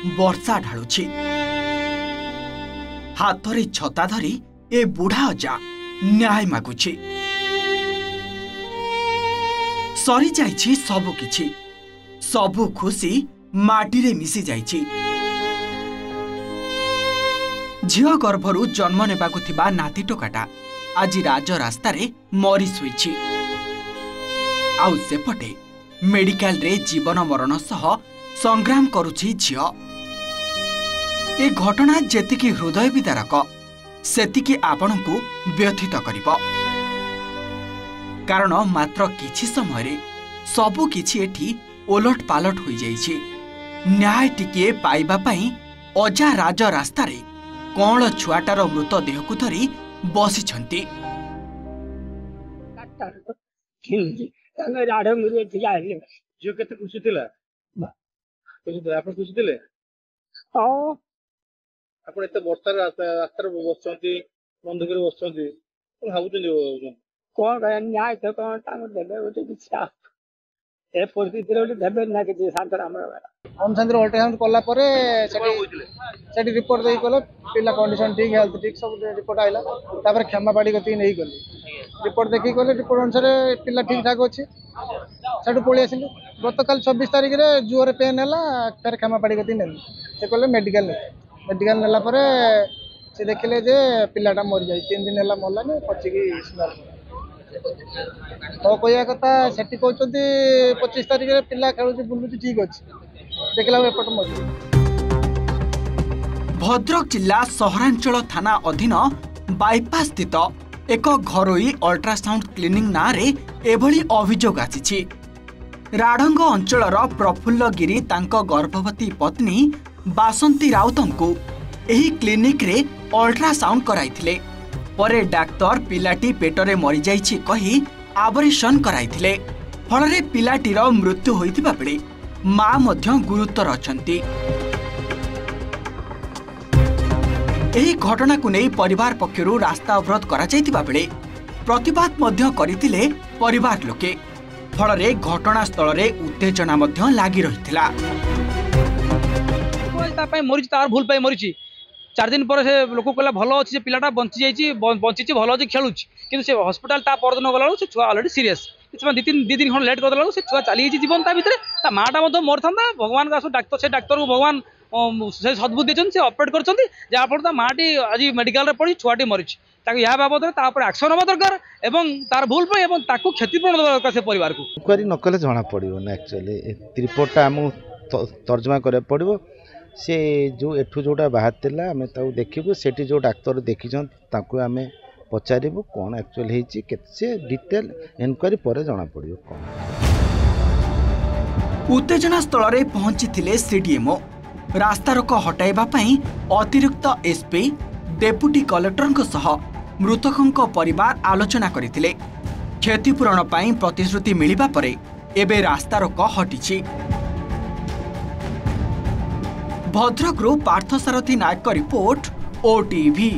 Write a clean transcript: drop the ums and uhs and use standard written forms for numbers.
वर्षा ढालुछि। हाथरे छता धरी ए बुढ़ा अजा न्याय मागुछि। सरी जाइछि सबु किछि, सबु खुशी माटी रे मिसी जाइछि। झियो गर्भरु जन्म नेबाकु थिबा नाती टोकाटा आज राज रास्ता रे मरी सुइछि। आउ सेपटे मेडिकल रे जीवन मरण सह संग्राम करुछि झियो। ए घटना जेतिकी हृदय विदारक सेतिकी आपणकु व्यथित करिबो, कारण मात्र किछि समय रे सबु किछि एठी ओलट पालट होई जाइछि। न्याय टिके पाइबा पई अजा राज रास्ता रे कौन छुआटार मृतदेह को धरी बसिछंती। जो केते खुशी थिला आपण खुशी थिले आपण एते वर्षा रास्ता बसचंती बंधुक बसचंती भाबुचंती कौन कह न्याय तो कौन तांग देबे ओते किछा ए परिस्थिति रे देबे ना कि शांत हमरा हम चंद्र अल्ट्रासाउंड कला परे सेठी रिपोर्ट देई कोले पिला कंडीशन ठीक हेल्थ ठीक सब रिपोर्ट आइला तापर क्षमा पाड़ी गति नहीं गली रिपोर्ट देखि कोले रिपोर्ट अनुसार पिला ठीक ठाक अछि सेठु पळि आसिलु। गतकाल 26 तारिख रे जुअर पेन हला तार क्षमा पाड़ी गति नेली से कोले मेडिकल नेला परे से देखिले जे पिलाटा मरि जाई 3 दिन हला मरलानी पछिकी सुनार तो कहया कथा सेठी कहउछंती 25 तारिख रे पिला खेलुची बुलुची ठीक अछि देखला एपट मरि। भद्रक जिला सहरांचल थाना अधीन बाईपास स्थित एक घरोई अल्ट्रासाउंड क्लिनिक ना रे एभली अभियोग आसीछि। राढ़ंग अंचलर प्रफुल्ल गिरी तांको गर्भवती पत्नी बासंती राउतंकु एही क्लिनिक रे अल्ट्रासाउंड कराइथिले। परे डाक्तर पिलाटी पेटरे मरि जाइछि कहि आबरेशन कराइथिले। फलरे पिलाटीर मृत्यु होइथिबा बेले मां मध्य गुरुतर अछंती। एही घटना को नहीं परिवार पक्षरु रास्ता अवरोध करा जाइतिबा बेले प्रतिवाद मध्य करितिले परिवार लोके। फलरे घटना स्थल रे उत्तेजना मध्य लागि रहिथिला। ता पय मरिछि तार भूल पय मरिछि 4 दिन पर से लोक कहला भलो अछि जे पिलाटा बंची जाइछि बंचिछि भलो अछि खेलुछि किंतु से हॉस्पिटल ता परदिन गला से छुआ ऑलरेडी सीरियस किछ 2-3 खन लेट कर देला से छुआ चली जाइछि जीवन ता भितरे ता माटा मधो मरथंदा भगवान का डाक्टर से डाक्टर को भगवान से सद्बुद्धि देछन से ऑपरेट करछंती जा पर ता माटी आज मेडिकल रे पड़ी छुआटी मरिछि ताको या बाबद रे ता पर एक्शन होबा दरकार एवं तार भूल पे एवं ताको क्षतिपूर्ण देबा दरकार से परिवार को क्वेरी नकले जणा पड़िबो ना एक्चुअली रिपोर्ट ता हम तर्जमा करे पड़िबो से जो एठू जोटा बाहर थिला हमें ताऊ देखिबो सेठी जो डाक्टर देखिछन ताको हमें पचारिबो कोन एक्चुअल हेछि केसे डिटेल इनक्वारी परे जणा पड़िबो कोन। उत्तेजना स्थल रे पहुंची थिले सीडीएमओ। रास्ता रोक हटाइबा पई अतिरिक्त एसपी डेप्यूटी कलेक्टर सह मृतकंक परिवार आलोचना करथिले। क्षतिपूरण पई प्रतिश्रुति मिलिबा परे एबे रास्ता रोक हटिछि। भद्रकरू पार्थसारथी नायक रिपोर्ट ओटीवी।